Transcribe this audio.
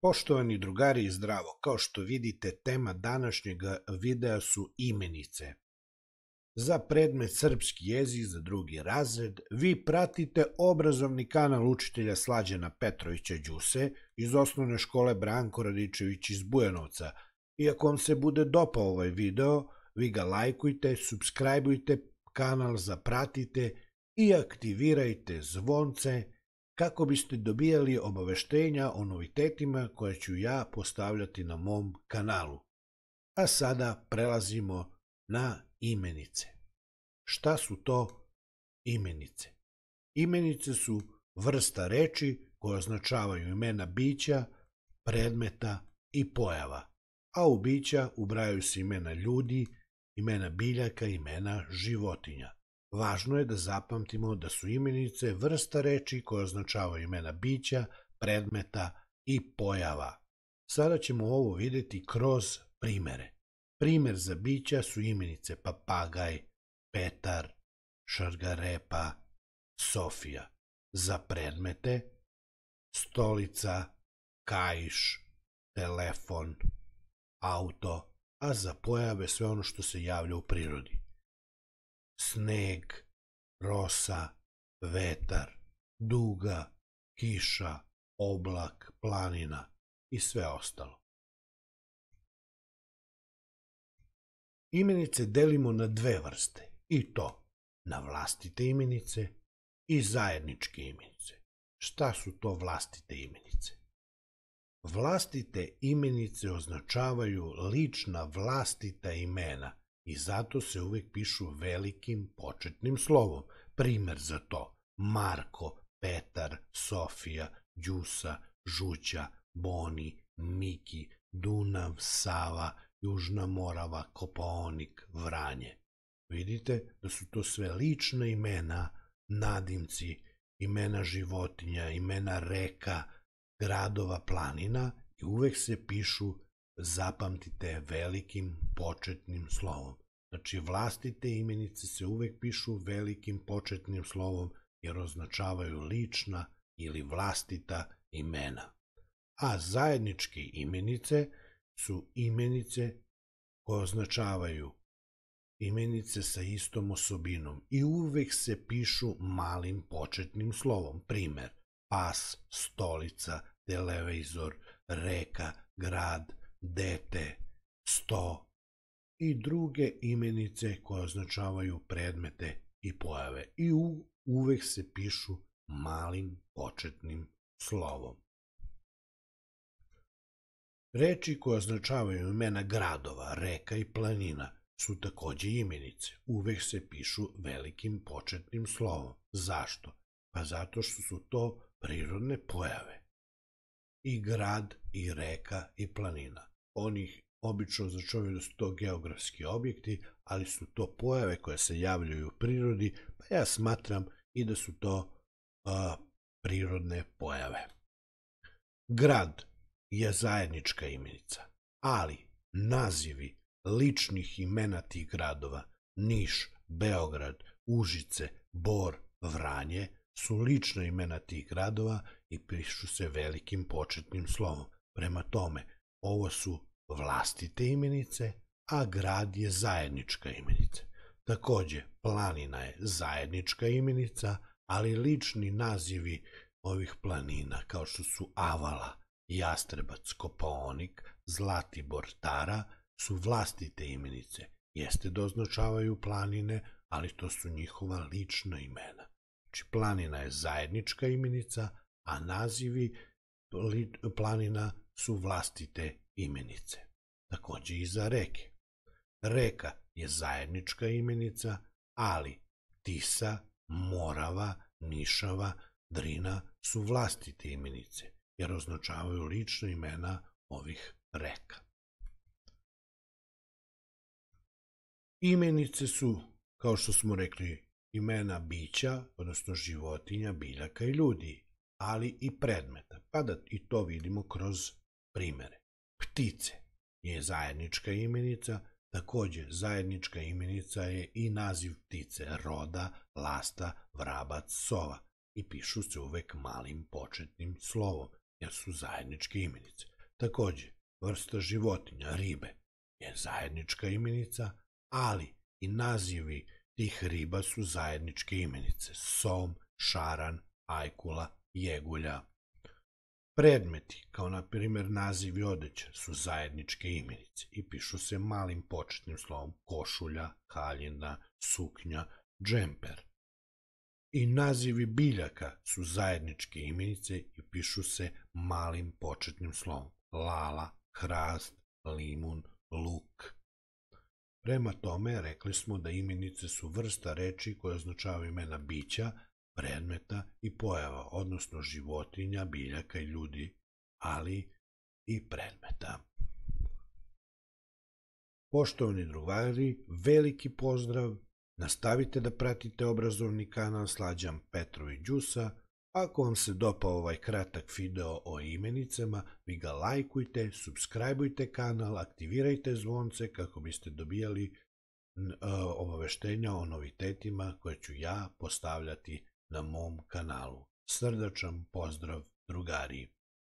Poštovani drugari i zdravo, kao što vidite, tema današnjeg videa su imenice. Za predmet srpski jezik za drugi razred vi pratite obrazovni kanal učitelja Slađana Petrovića Đuse iz osnovne škole Branko Radičević iz Bujanovca. I ako vam se bude dopao ovaj video, vi ga lajkujte, subscribeujte, kanal zapratite i aktivirajte zvonce kako biste dobijali obaveštenja o novitetima koje ću ja postavljati na mom kanalu. A sada prelazimo na imenice. Šta su to imenice? Imenice su vrsta reči koje označavaju imena bića, predmeta i pojava, a u bića ubrajaju se imena ljudi, imena biljaka, imena životinja. Važno je da zapamtimo da su imenice vrsta reči koje označavaju imena bića, predmeta i pojava. Sada ćemo ovo vidjeti kroz primere. Primer za bića su imenice papagaj, Petar, šargarepa, Sofija. Za predmete stolica, kaiš, telefon, auto, a za pojave sve ono što se javlja u prirodi. Sneg, rosa, vetar, duga, kiša, oblak, planina i sve ostalo. Imenice delimo na dve vrste, i to na vlastite imenice i zajedničke imenice. Šta su to vlastite imenice? Vlastite imenice označavaju lična vlastita imena i zato se uvek pišu velikim početnim slovom. Primer za to: Marko, Petar, Sofija, Đusa, Žuća, Boni, Miki, Dunav, Sava, Južna Morava, Kopaonik, Vranje. Vidite da su to sve lična imena, nadimci, imena životinja, imena reka, gradova, planina i uvek se pišu, zapamtite, velikim početnim slovom. Znači, vlastite imenice se uvek pišu velikim početnim slovom jer označavaju lična ili vlastita imena. A zajedničke imenice su imenice koje označavaju imenice sa istom osobinom i uvek se pišu malim početnim slovom. Primer: pas, stolica, televizor, reka, grad, dete, sto i druge imenice koje označavaju predmete i pojave i uvek se pišu malim početnim slovom. Reči koje označavaju imena gradova, reka i planina su takođe imenice. Uvek se pišu velikim početnim slovom. Zašto? Pa zato što su to prirodne pojave. I grad, i reka, i planina. Oni obično označavaju da su to geografski objekti, ali su to pojave koje se javljaju u prirodi, pa ja smatram i da su to prirodne pojave. Grad je zajednička imenica, ali nazivi ličnih imena tih gradova, Niš, Beograd, Užice, Bor, Vranje, su lična imena tih gradova i pišu se velikim početnim slovom. Prema tome, ovo su vlastite imenice, a grad je zajednička imenica. Takođe, planina je zajednička imenica, ali lični nazivi ovih planina, kao što su Avala, Jastrebac, Kopaonik, Zlatibor, Tara, su vlastite imenice. Jeste da označavaju planine, ali to su njihova lična imena. Znači, planina je zajednička imenica, a nazivi planina su vlastite imenice. Takođe i za reke. Reka je zajednička imenica, ali Tisa, Morava, Nišava, Drina su vlastite imenice, jer označavaju lična imena ovih reka. Imenice su, kao što smo rekli, imena bića, odnosno životinja, biljaka i ljudi, ali i predmeta, pa da i to vidimo kroz primere. Ptice je zajednička imenica, takođe zajednička imenica je i naziv ptice: roda, lasta, vrabac, sova i pišu se uvek malim početnim slovom. jer su zajedničke imenice. Takođe, vrsta životinja, ribe, je zajednička imenica, ali i nazivi tih riba su zajedničke imenice. Som, šaran, ajkula, jegulja. Predmeti, kao na primjer nazivi odeće, su zajedničke imenice i pišu se malim početnim slovom: košulja, haljina, suknja, džemper. I nazivi biljaka su zajedničke imenice i pišu se malim početnim slovom: lala, hrast, limun, luk. Prema tome, rekli smo da imenice su vrsta reči koje označavaju imena bića, predmeta i pojava, odnosno životinja, biljaka i ljudi, ali i predmeta. Poštovani drugari, veliki pozdrav, nastavite da pratite obrazovni kanal Slađan Petrović Đusa. Ako vam se dopao ovaj kratak video o imenicama, vi ga lajkujte, subscribeujte kanal, aktivirajte zvonce kako biste dobijali obaveštenja o novitetima koje ću ja postavljati na mom kanalu. Srdačan pozdrav, drugari!